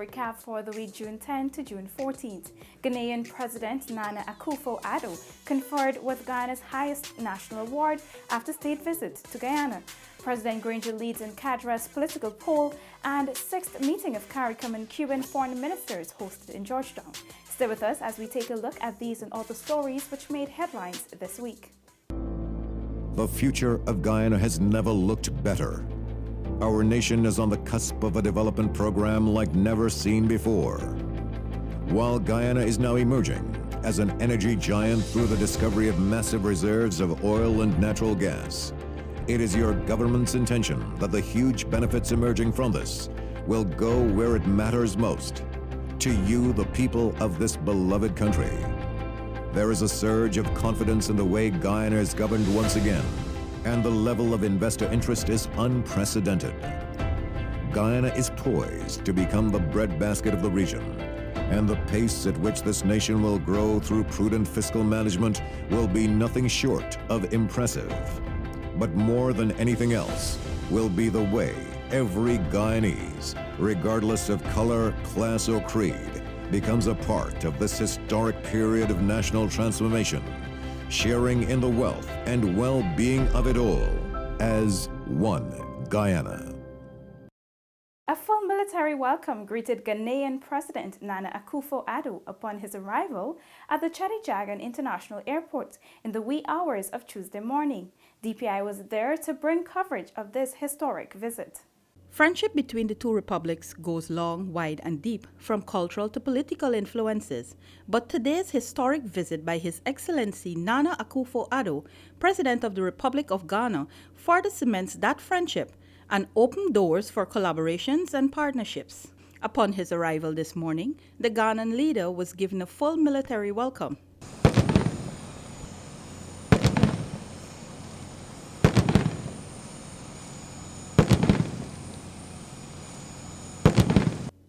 recap for the week June 10 to June 14th. Ghanaian President Nana Akufo-Addo conferred with Ghana's highest national award after state visit to Guyana. President Granger leads in CADRA's political poll, and 6th meeting of CARICOM and Cuban foreign ministers hosted in Georgetown. Stay with us as we take a look at these and other stories which made headlines this week. The future of Guyana has never looked better. Our nation is on the cusp of a development program like never seen before. While Guyana is now emerging as an energy giant through the discovery of massive reserves of oil and natural gas, it is your government's intention that the huge benefits emerging from this will go where it matters most, to you, the people of this beloved country. There is a surge of confidence in the way Guyana is governed once again, and the level of investor interest is unprecedented. Guyana is poised to become the breadbasket of the region, and the pace at which this nation will grow through prudent fiscal management will be nothing short of impressive. But more than anything else will be the way every Guyanese, regardless of color, class, or creed, becomes a part of this historic period of national transformation, sharing in the wealth and well-being of it all as one Guyana. A full military welcome greeted Ghanaian President Nana Akufo-Addo upon his arrival at the Chadijagan International Airport in the wee hours of Tuesday morning. DPI was there to bring coverage of this historic visit. Friendship between the two republics goes long, wide, and deep, from cultural to political influences. But today's historic visit by His Excellency Nana Akufo-Addo, President of the Republic of Ghana, further cements that friendship and opened doors for collaborations and partnerships. Upon his arrival this morning, the Ghanaian leader was given a full military welcome.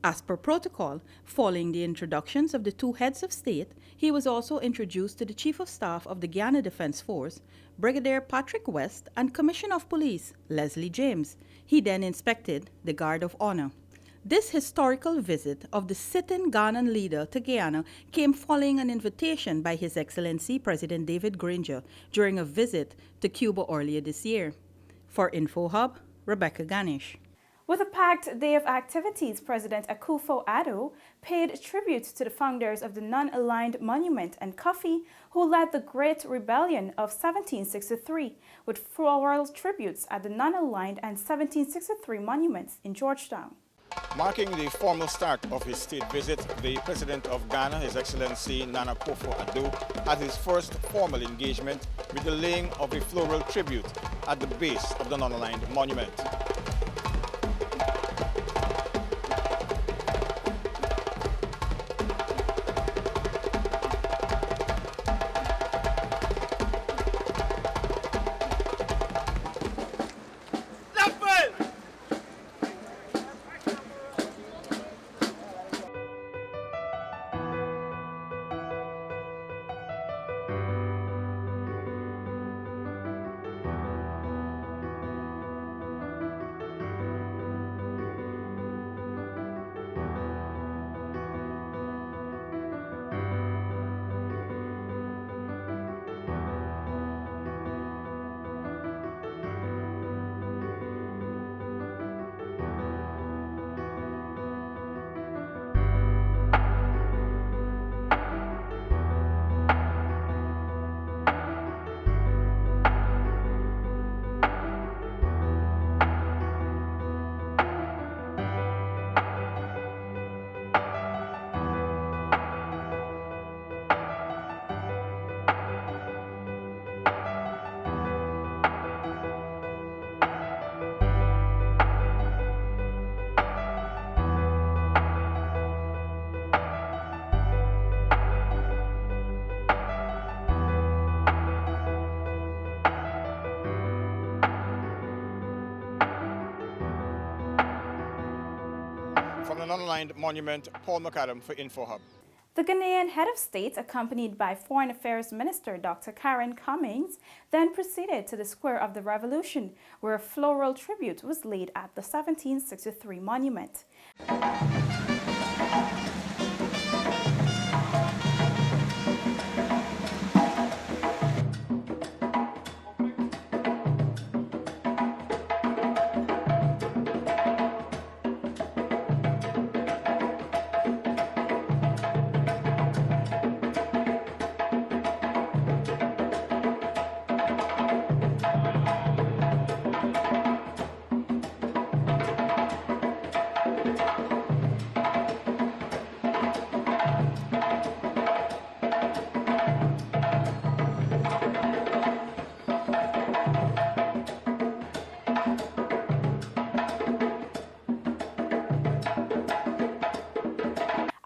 As per protocol, following the introductions of the two heads of state, he was also introduced to the Chief of Staff of the Guyana Defense Force, Brigadier Patrick West, and Commissioner of Police, Leslie James. He then inspected the Guard of Honor. This historical visit of the sitting Ghanaian leader to Guyana came following an invitation by His Excellency President David Granger during a visit to Cuba earlier this year. For InfoHub, Rebecca Ganesh. With a packed day of activities, President Akufo-Addo paid tribute to the founders of the non-aligned monument and coffee who led the Great Rebellion of 1763 with floral tributes at the non-aligned and 1763 monuments in Georgetown. Marking the formal start of his state visit, the President of Ghana, His Excellency Nana Akufo-Addo, had his first formal engagement with the laying of a floral tribute at the base of the non-aligned monument. From the non-aligned monument, Paul McAdam for InfoHub. The Ghanaian head of state, accompanied by Foreign Affairs Minister Dr. Karen Cummings, then proceeded to the Square of the Revolution, where a floral tribute was laid at the 1763 monument.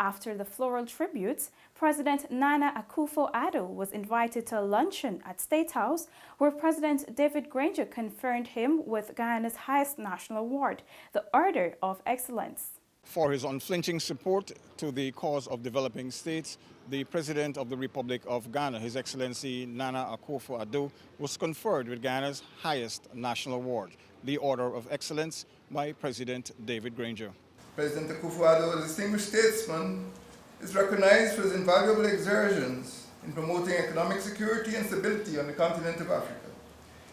After the floral tributes, President Nana Akufo-Addo was invited to a luncheon at State House, where President David Granger conferred him with Guyana's highest national award, the Order of Excellence. For his unflinching support to the cause of developing states, the President of the Republic of Ghana, His Excellency Nana Akufo-Addo, was conferred with Guyana's highest national award, the Order of Excellence, by President David Granger. President Akufo-Addo, a distinguished statesman, is recognized for his invaluable exertions in promoting economic security and stability on the continent of Africa,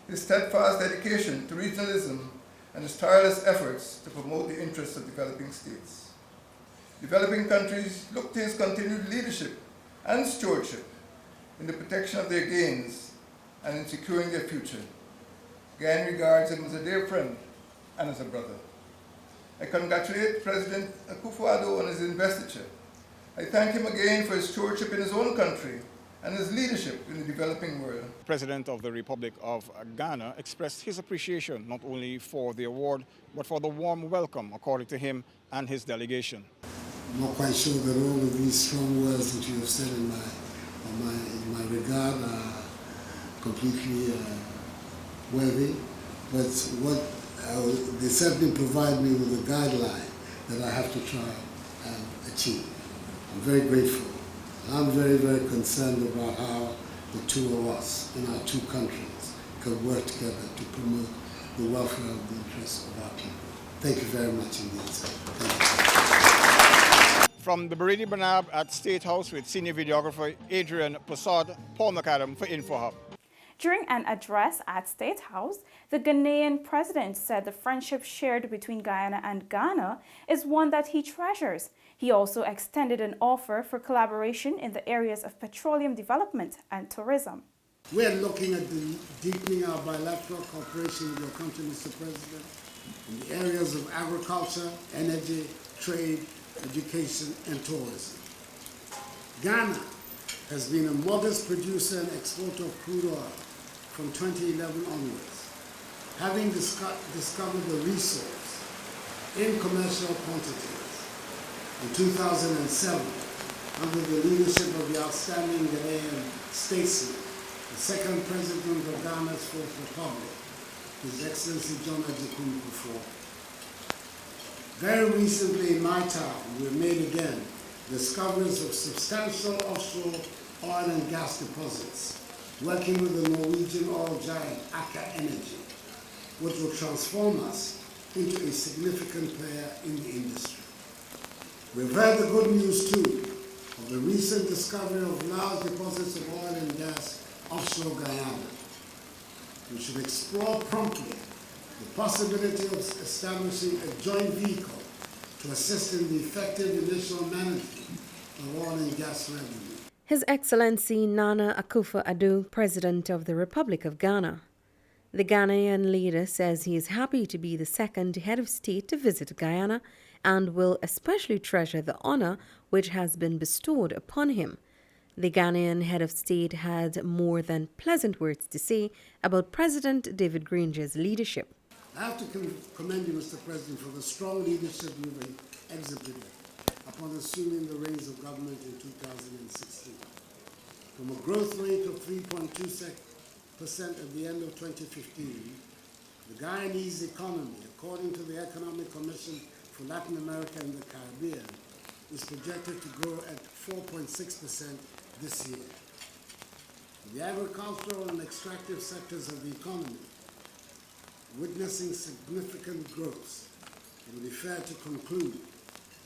his steadfast dedication to regionalism, and his tireless efforts to promote the interests of developing states. Developing countries look to his continued leadership and stewardship in the protection of their gains and in securing their future. Guyana regards him as a dear friend and as a brother. I congratulate President Akufo-Addo on his investiture. I thank him again for his stewardship in his own country and his leadership in the developing world. The President of the Republic of Ghana expressed his appreciation not only for the award, but for the warm welcome accorded to him and his delegation. I'm not quite sure that all of these strong words that you have said in my regard are completely worthy, but they certainly provide me with a guideline that I have to try and achieve. I'm very grateful. I'm very, very concerned about how the two of us in our two countries can work together to promote the welfare of the interests of our people. Thank you very much indeed, sir. Thank you. From the Baridi Banab at State House with senior videographer Adrian Prasad, Paul McAdam for InfoHub. During an address at State House, the Ghanaian president said the friendship shared between Guyana and Ghana is one that he treasures. He also extended an offer for collaboration in the areas of petroleum development and tourism. We are looking at deepening our bilateral cooperation with your country, Mr. President, in the areas of agriculture, energy, trade, education, and tourism. Ghana has been a modest producer and exporter of crude oil from 2011 onwards, having discovered the resource in commercial quantities. In 2007, under the leadership of the outstanding Ghanaian statesman, the second president of Ghana's Fourth Republic, His Excellency John Ajikun Kufuor. Very recently in my town, we made again discoveries of substantial offshore oil and gas deposits, working with the Norwegian oil giant Aker Energy, which will transform us into a significant player in the industry. We've heard the good news too of the recent discovery of large deposits of oil and gas offshore Guyana. We should explore promptly the possibility of establishing a joint vehicle to assist in the effective initial management of oil and gas revenue. His Excellency Nana Akufo-Addo, President of the Republic of Ghana. The Ghanaian leader says he is happy to be the second head of state to visit Guyana and will especially treasure the honor which has been bestowed upon him. The Ghanaian head of state had more than pleasant words to say about President David Granger's leadership. I have to commend you, Mr. President, for the strong leadership you've exhibited upon assuming the reins of government in 2016. From a growth rate of 3.2% at the end of 2015, the Guyanese economy, according to the Economic Commission for Latin America and the Caribbean, is projected to grow at 4.6% this year. The agricultural and extractive sectors of the economy, witnessing significant growth, it would be fair to conclude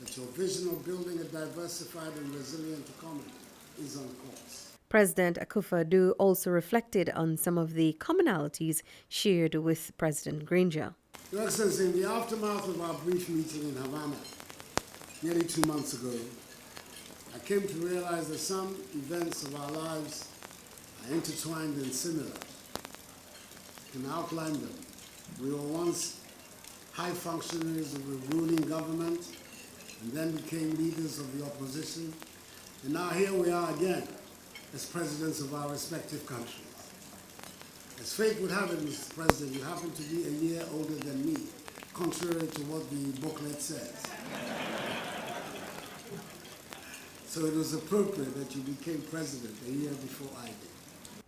that your vision of building a diversified and resilient economy is on course. President Akufo-Addo also reflected on some of the commonalities shared with President Granger. Your Excellency, in the aftermath of our brief meeting in Havana nearly 2 months ago, I came to realize that some events of our lives are intertwined and similar. I can outline them. We were once high functionaries of a ruling government and then became leaders of the opposition. And now here we are again as presidents of our respective countries. As fate would have it, Mr. President, you happen to be a year older than me, contrary to what the booklet says. So it was appropriate that you became president a year before I did.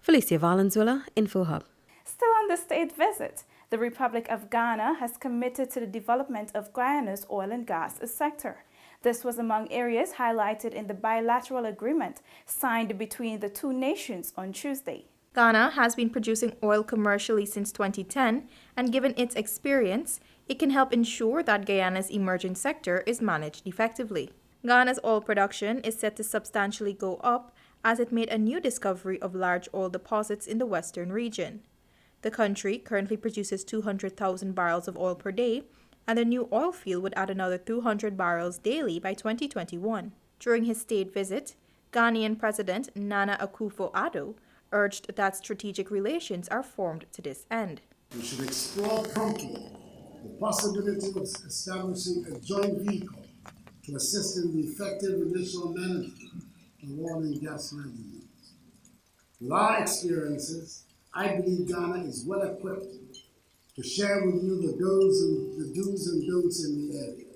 Felicia Valenzuela, InfoHub. Still on the state visit, the Republic of Ghana has committed to the development of Guyana's oil and gas sector. This was among areas highlighted in the bilateral agreement signed between the two nations on Tuesday. Ghana has been producing oil commercially since 2010, and given its experience, it can help ensure that Guyana's emerging sector is managed effectively. Ghana's oil production is set to substantially go up as it made a new discovery of large oil deposits in the western region. The country currently produces 200,000 barrels of oil per day, and the new oil field would add another 200 barrels daily by 2021. During his state visit, Ghanaian President Nana Akufo-Addo urged that strategic relations are formed to this end. We should explore promptly the possibility of establishing a joint vehicle to assist in the effective initial management of oil and gas revenues. With our experiences, I believe Ghana is well equipped to share with you the do's and don'ts in the area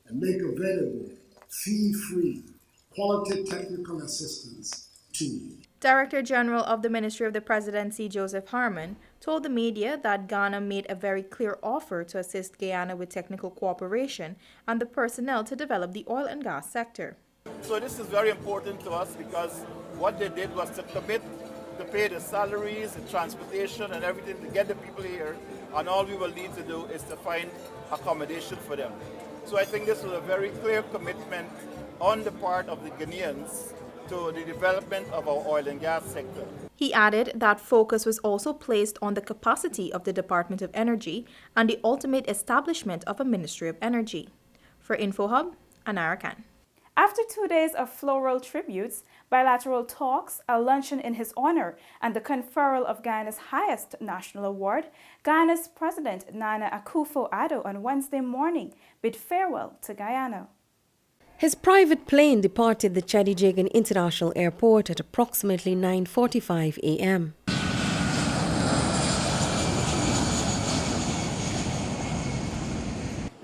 and make available fee-free, quality technical assistance to you. Director General of the Ministry of the Presidency, Joseph Harmon, told the media that Ghana made a very clear offer to assist Guyana with technical cooperation and the personnel to develop the oil and gas sector. So this is very important to us because what they did was to commit to pay the salaries, the transportation and everything to get the people here, and all we will need to do is to find accommodation for them. So I think this was a very clear commitment on the part of the Ghanaians to the development of our oil and gas sector. He added that focus was also placed on the capacity of the Department of Energy and the ultimate establishment of a Ministry of Energy. For InfoHub, Anara Khan. After 2 days of floral tributes, bilateral talks, a luncheon in his honor, and the conferral of Guyana's highest national award, Guyana's President Nana Akufo-Addo on Wednesday morning bid farewell to Guyana. His private plane departed the Chadijigan International Airport at approximately 9:45 a.m.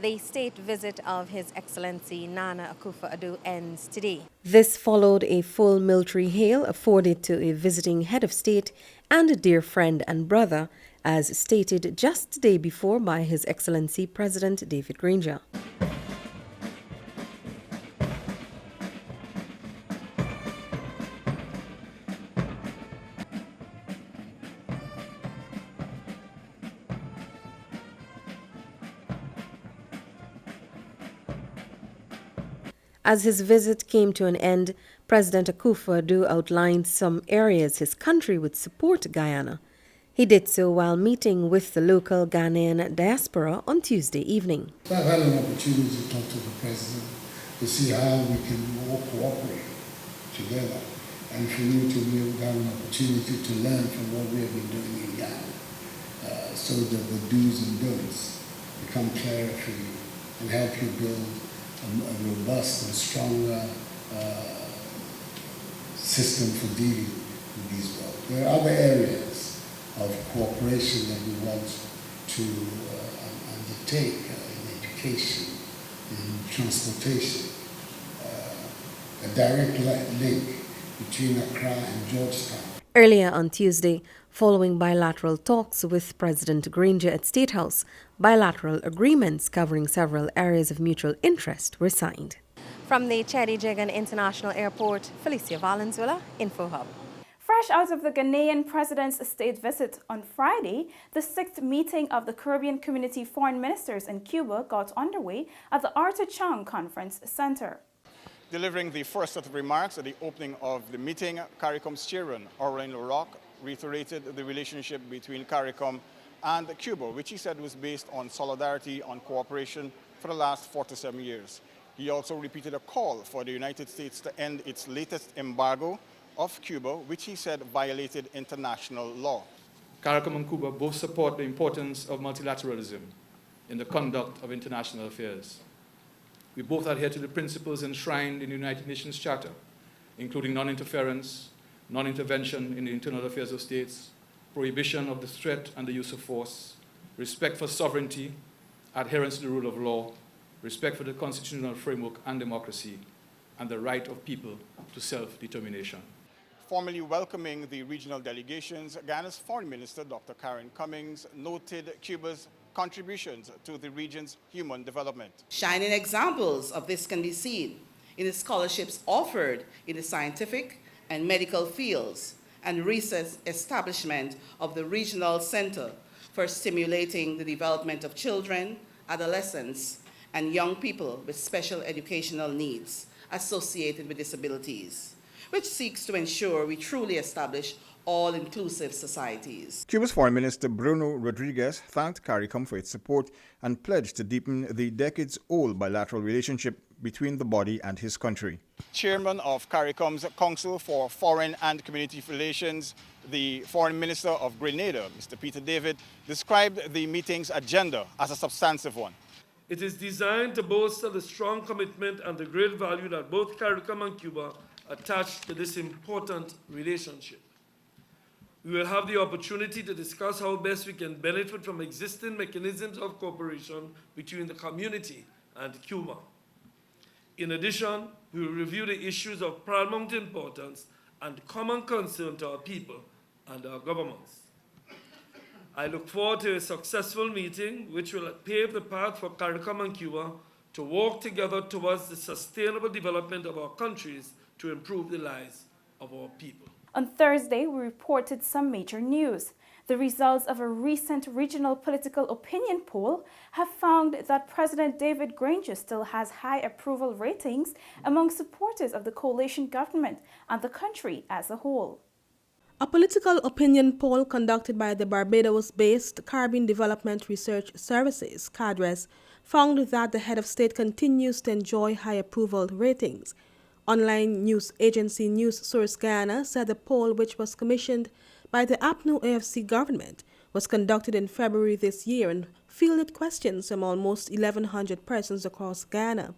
The state visit of His Excellency Nana Akufo-Addo ends today. This followed a full military hail afforded to a visiting head of state and a dear friend and brother, as stated just the day before by His Excellency President David Granger. As his visit came to an end, President Akufo-Addo outlined some areas his country would support Guyana. He did so while meeting with the local Ghanaian diaspora on Tuesday evening. So I've had an opportunity to talk to the President to see how we can all cooperate together, and for you to be able to have an opportunity to learn from what we have been doing in Ghana, so that the do's and don'ts become clearer for you and help you build a robust and stronger system for dealing with these problems. There are other areas of cooperation that we want to undertake in education, in transportation, a direct link between Accra and Georgetown. Earlier on Tuesday, following bilateral talks with President Granger at State House, bilateral agreements covering several areas of mutual interest were signed. From the Chadijigan International Airport, Felicia Valenzuela, InfoHub. Fresh out of the Ghanaian president's state visit on Friday, the 6th meeting of the Caribbean Community Foreign Ministers in Cuba got underway at the Arthur Chang Conference Center. Delivering the first set of remarks at the opening of the meeting, CARICOM's chairman, Orlando Rock, reiterated the relationship between CARICOM and Cuba, which he said was based on solidarity and cooperation for the last 47 years. He also repeated a call for the United States to end its latest embargo of Cuba, which he said violated international law. CARICOM and Cuba both support the importance of multilateralism in the conduct of international affairs. We both adhere to the principles enshrined in the United Nations Charter, including non-interference, non-intervention in the internal affairs of states, prohibition of the threat and the use of force, respect for sovereignty, adherence to the rule of law, respect for the constitutional framework and democracy, and the right of people to self-determination. Formally welcoming the regional delegations, Ghana's Foreign Minister, Dr. Karen Cummings, noted Cuba's contributions to the region's human development. Shining examples of this can be seen in the scholarships offered in the scientific and medical fields and recent establishment of the Regional Center for Stimulating the Development of Children, Adolescents, and Young People with Special Educational Needs associated with disabilities, which seeks to ensure we truly establish all-inclusive societies. Cuba's Foreign Minister Bruno Rodriguez thanked CARICOM for its support and pledged to deepen the decades-old bilateral relationship between the body and his country. Chairman of CARICOM's Council for Foreign and Community Relations, the Foreign Minister of Grenada, Mr. Peter David, described the meeting's agenda as a substantive one. It is designed to bolster the strong commitment and the great value that both CARICOM and Cuba attach to this important relationship. We will have the opportunity to discuss how best we can benefit from existing mechanisms of cooperation between the community and Cuba. In addition, we will review the issues of paramount importance and common concern to our people and our governments. I look forward to a successful meeting which will pave the path for CARICOM and Cuba to work together towards the sustainable development of our countries to improve the lives of our people. On Thursday, we reported some major news. The results of a recent regional political opinion poll have found that President David Granger still has high approval ratings among supporters of the coalition government and the country as a whole. A political opinion poll conducted by the Barbados-based Caribbean Development Research Services, CADRES, found that the head of state continues to enjoy high approval ratings. Online news agency News Source Guyana said the poll, which was commissioned by the APNU AFC government, was conducted in February this year and fielded questions from almost 1,100 persons across Guyana.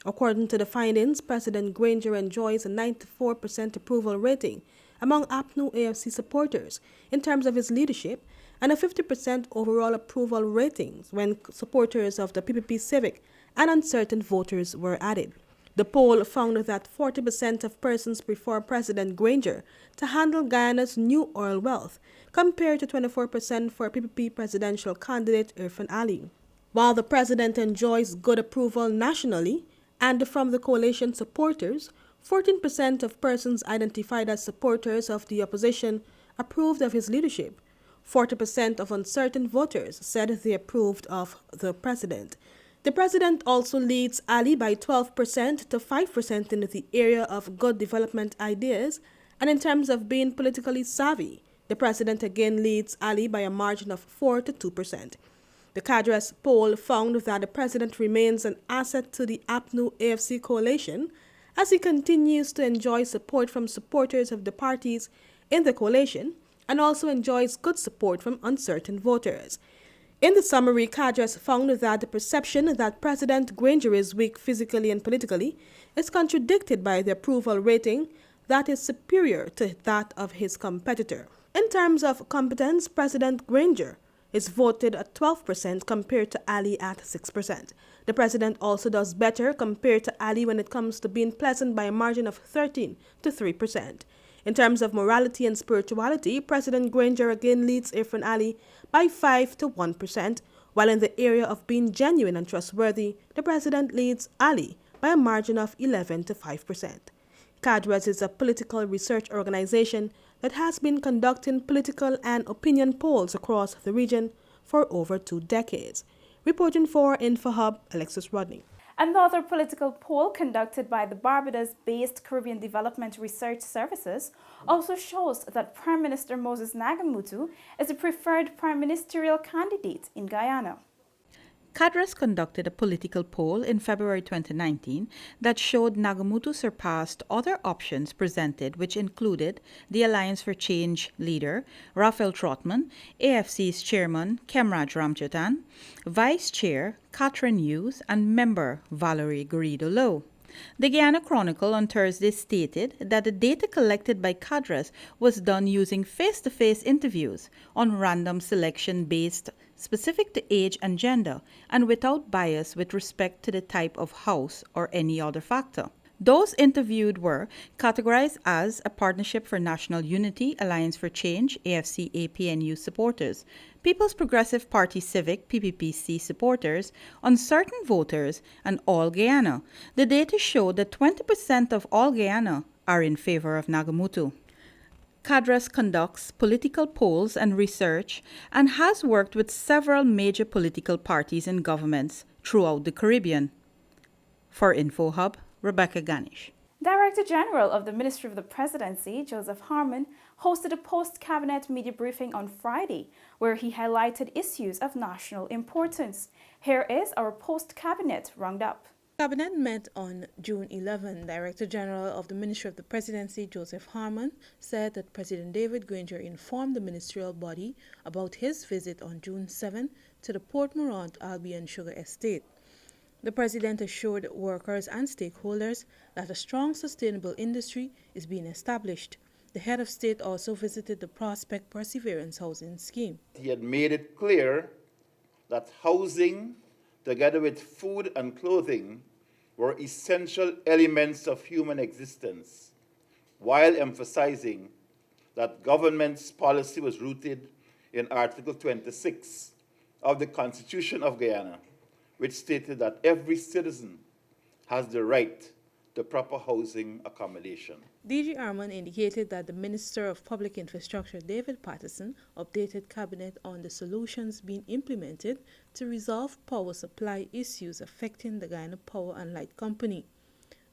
According to the findings, President Granger enjoys a 94% approval rating among APNU AFC supporters in terms of his leadership and a 50% overall approval ratings when supporters of the PPP Civic and uncertain voters were added. The poll found that 40% of persons prefer President Granger to handle Guyana's new oil wealth, compared to 24% for PPP presidential candidate Irfan Ali. While the president enjoys good approval nationally and from the coalition supporters, 14% of persons identified as supporters of the opposition approved of his leadership. 40% of uncertain voters said they approved of the president. The president also leads Ali by 12% to 5% in the area of good development ideas, and in terms of being politically savvy, the president again leads Ali by a margin of 4 to 2%. The CADRES poll found that the president remains an asset to the APNU AFC coalition as he continues to enjoy support from supporters of the parties in the coalition and also enjoys good support from uncertain voters. In the summary, CADRES found that the perception that President Granger is weak physically and politically is contradicted by the approval rating that is superior to that of his competitor. In terms of competence, President Granger is voted at 12% compared to Ali at 6%. The president also does better compared to Ali when it comes to being pleasant by a margin of 13 to 3%. In terms of morality and spirituality, President Granger again leads Irfan Ali by 5 to 1%, while in the area of being genuine and trustworthy, the president leads Ali by a margin of 11 to 5%. CADRES is a political research organization that has been conducting political and opinion polls across the region for over 2 decades. Reporting for InfoHub, Alexis Rodney. Another political poll conducted by the Barbados-based Caribbean Development Research Services also shows that Prime Minister Moses Nagamutu is the preferred prime ministerial candidate in Guyana. CADRES conducted a political poll in February 2019 that showed Nagamutu surpassed other options presented, which included the Alliance for Change leader, Raphael Trotman, AFC's chairman, Kemraj Ramjatan, vice chair, Catherine Hughes, and member, Valerie Garrido-Lowe. The Guyana Chronicle on Thursday stated that the data collected by CADRES was done using face-to-face interviews on random selection based specific to age and gender, and without bias with respect to the type of house or any other factor. Those interviewed were categorized as a Partnership for National Unity, Alliance for Change, AFC APNU supporters, People's Progressive Party Civic, PPPC supporters, uncertain voters, and all Guyana. The data showed that 20% of all Guyana are in favor of Nagamutu. CADRES conducts political polls and research and has worked with several major political parties and governments throughout the Caribbean. For InfoHub, Rebecca Ganish. Director General of the Ministry of the Presidency, Joseph Harmon, hosted a post-cabinet media briefing on Friday, where he highlighted issues of national importance. Here is our post-cabinet roundup. Cabinet met on June 11. Director General of the Ministry of the Presidency, Joseph Harmon, said that President David Granger informed the ministerial body about his visit on June 7 to the Port Morant Albion Sugar Estate. The President assured workers and stakeholders that a strong, sustainable industry is being established. The head of state also visited the Prospect Perseverance Housing Scheme. He had made it clear that housing, together with food and clothing, were essential elements of human existence, while emphasizing that government's policy was rooted in Article 26 of the Constitution of Guyana, which stated that every citizen has the right to proper housing accommodation. DG Harmon indicated that the Minister of Public Infrastructure, David Patterson, updated Cabinet on the solutions being implemented to resolve power supply issues affecting the Guyana Power and Light Company.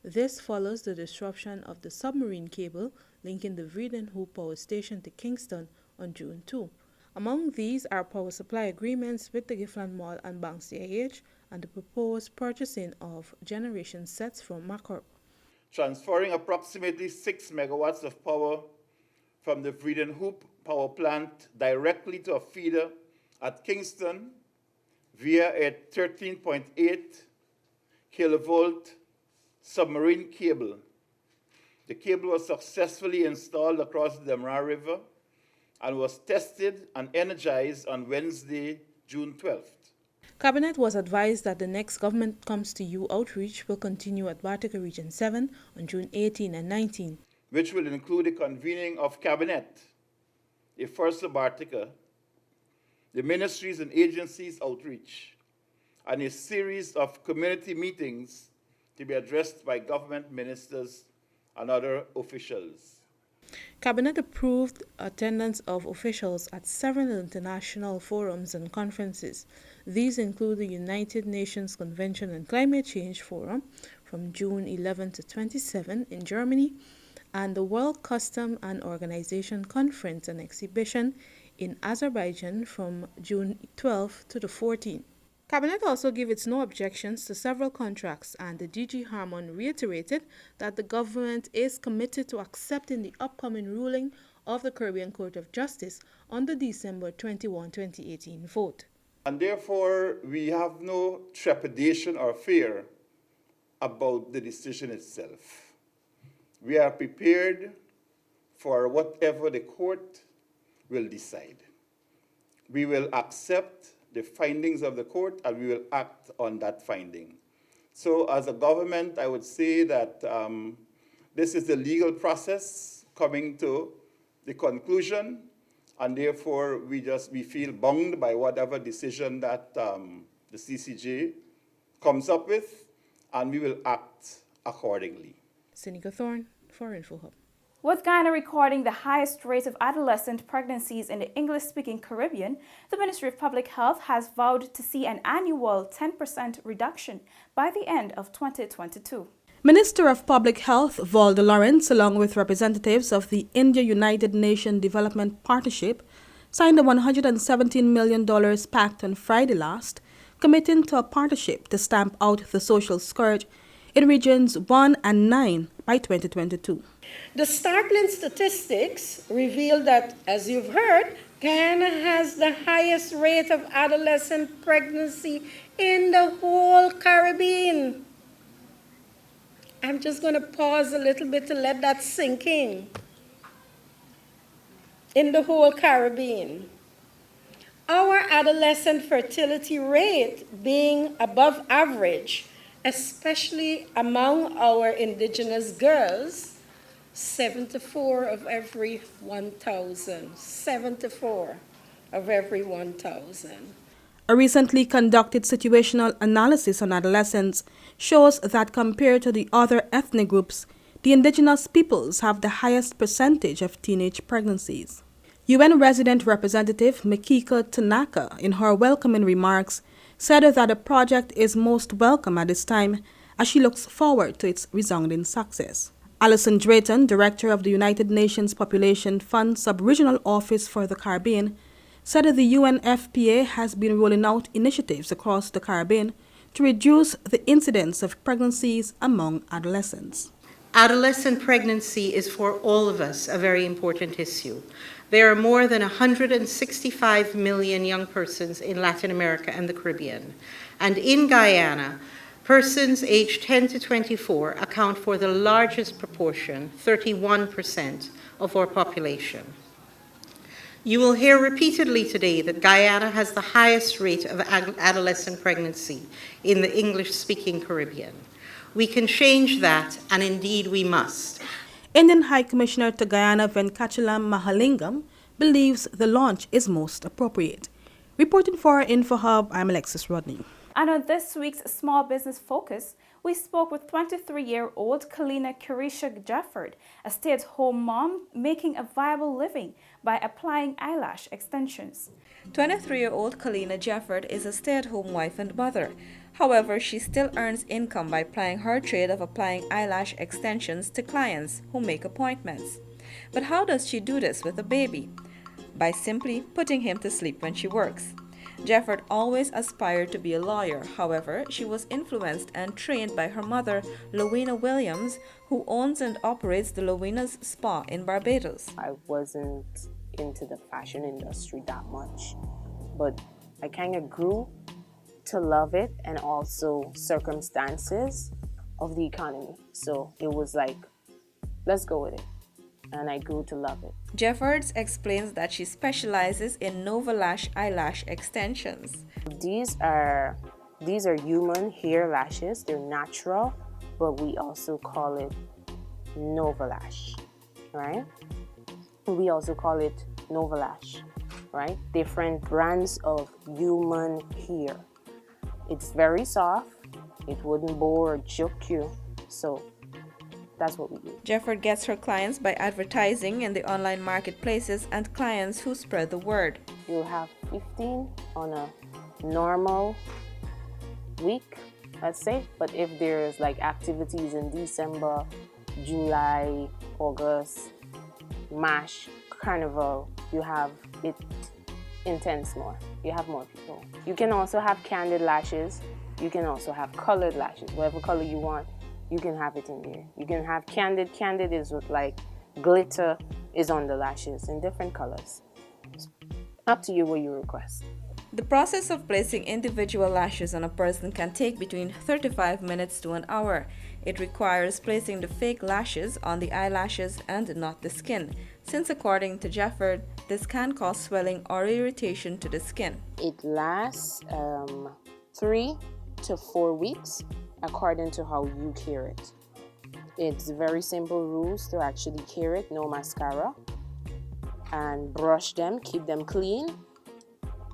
This follows the disruption of the submarine cable linking the Vredenhoek Power Station to Kingston on June 2. Among these are power supply agreements with the Giffland Mall and Bank CIH and the proposed purchasing of generation sets from Macor. Transferring approximately 6 megawatts of power from the Vredenhoek power plant directly to a feeder at Kingston via a 13.8 kilovolt submarine cable. The cable was successfully installed across the Demra River and was tested and energized on Wednesday, June 12th. Cabinet was advised that the next Government Comes to You outreach will continue at Bartica Region 7 on June 18 and 19. Which will include the convening of Cabinet, a first of Bartica, the ministries and agencies outreach, and a series of community meetings to be addressed by government ministers and other officials. Cabinet approved attendance of officials at several international forums and conferences. These include the United Nations Convention on Climate Change Forum from June 11 to 27 in Germany, and the World Custom and Organization Conference and Exhibition in Azerbaijan from June 12 to the 14th. Cabinet also gave its no objections to several contracts, and the DG Harmon reiterated that the government is committed to accepting the upcoming ruling of the Caribbean Court of Justice on the December 21, 2018 vote. And therefore, we have no trepidation or fear about the decision itself. We are prepared for whatever the court will decide. We will accept the findings of the court, and we will act on that finding. So as a government, I would say that this is the legal process coming to the conclusion, and therefore we feel bound by whatever decision that the CCJ comes up with, and we will act accordingly. Seneca Thorne for InfoHub. With Guyana recording the highest rate of adolescent pregnancies in the English-speaking Caribbean, the Ministry of Public Health has vowed to see an annual 10% reduction by the end of 2022. Minister of Public Health Valda Lawrence, along with representatives of the India-United Nations Development Partnership, signed a $117 million pact on Friday last, committing to a partnership to stamp out the social scourge in regions 1 and 9 by 2022. The startling statistics reveal that, as you've heard, Guyana has the highest rate of adolescent pregnancy in the whole Caribbean. I'm just going to pause a little bit to let that sink in. In the whole Caribbean. Our adolescent fertility rate being above average, especially among our indigenous girls, 74 of every 1,000. 74 of every 1,000. A recently conducted situational analysis on adolescents shows that compared to the other ethnic groups, the indigenous peoples have the highest percentage of teenage pregnancies. UN Resident Representative Mikiko Tanaka, in her welcoming remarks, said that the project is most welcome at this time as she looks forward to its resounding success. Alison Drayton, Director of the United Nations Population Fund Sub-Regional Office for the Caribbean, said that the UNFPA has been rolling out initiatives across the Caribbean to reduce the incidence of pregnancies among adolescents. Adolescent pregnancy is for all of us a very important issue. There are more than 165 million young persons in Latin America and the Caribbean. And in Guyana, persons aged 10 to 24 account for the largest proportion, 31% of our population. You will hear repeatedly today that Guyana has the highest rate of adolescent pregnancy in the English-speaking Caribbean. We can change that, and indeed we must. Indian High Commissioner to Guyana Venkachalam Mahalingam believes the launch is most appropriate. Reporting for InfoHub, I'm Alexis Rodney. And on this week's Small Business Focus, we spoke with 23-year-old Kalina Kirisha Jefford, a stay-at-home mom making a viable living by applying eyelash extensions. 23-year-old Kalina Jefford is a stay-at-home wife and mother. However, she still earns income by plying her trade of applying eyelash extensions to clients who make appointments. But how does she do this with a baby? By simply putting him to sleep when she works. Jefford always aspired to be a lawyer. However, she was influenced and trained by her mother, Lowena Williams, who owns and operates the Lowena's Spa in Barbados. I wasn't into the fashion industry that much, but I kind of grew to love it, and also circumstances of the economy. So it was like, let's go with it. And I grew to love it. Jeffords explains that she specializes in Novalash eyelash extensions. These are human hair lashes. They're natural, but we also call it Novalash, right? We also call it Novalash, right? Different brands of human hair. It's very soft. It wouldn't bore or choke you. So that's what we do. Jefford gets her clients by advertising in the online marketplaces and clients who spread the word. You'll have 15 on a normal week, let's say. But if there's like activities in December, July, August, March, Carnival, you have it intense more. You have more people. You can also have candid lashes. You can also have colored lashes. Whatever color you want, you can have it in there. You can have candid. Candid is with like glitter is on the lashes in different colors. Up to you what you request. The process of placing individual lashes on a person can take between 35 minutes to an hour. It requires placing the fake lashes on the eyelashes and not the skin, since according to Jefford, this can cause swelling or irritation to the skin. It lasts 3 to 4 weeks according to how you care it. It's very simple rules to actually care it. No mascara, and brush them, keep them clean,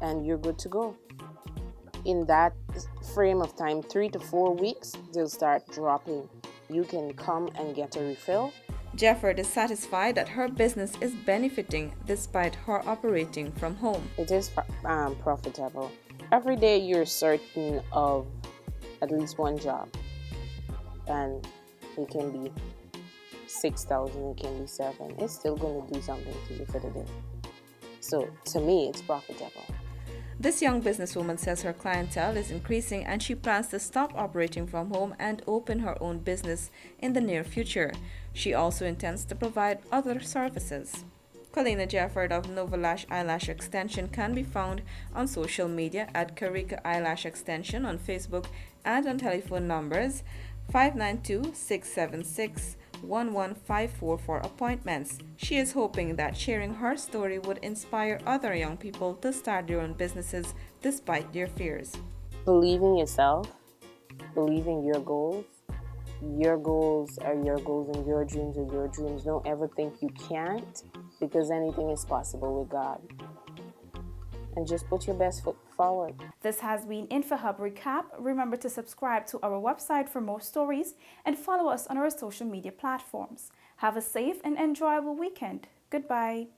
and you're good to go. In that frame of time, 3 to 4 weeks, they'll start dropping. You can come and get a refill Jefford is satisfied that her business is benefiting despite her operating from home. It is profitable. Every day you're certain of at least one job, and it can be 6,000, it can be 7. It's still going to do something to you for the day. So to me, it's profitable. This young businesswoman says her clientele is increasing and she plans to stop operating from home and open her own business in the near future. She also intends to provide other services. Colina Jefford of Nova Lash Eyelash Extension can be found on social media at Karika Eyelash Extension on Facebook and on telephone numbers 592-676-1154 for appointments. She is hoping that sharing her story would inspire other young people to start their own businesses despite their fears. Believe in yourself, believe in your goals. Your goals are your goals and your dreams are your dreams. Don't ever think you can't, because anything is possible with God. And just put your best foot forward. This has been InfoHub Recap. Remember to subscribe to our website for more stories and follow us on our social media platforms. Have a safe and enjoyable weekend. Goodbye.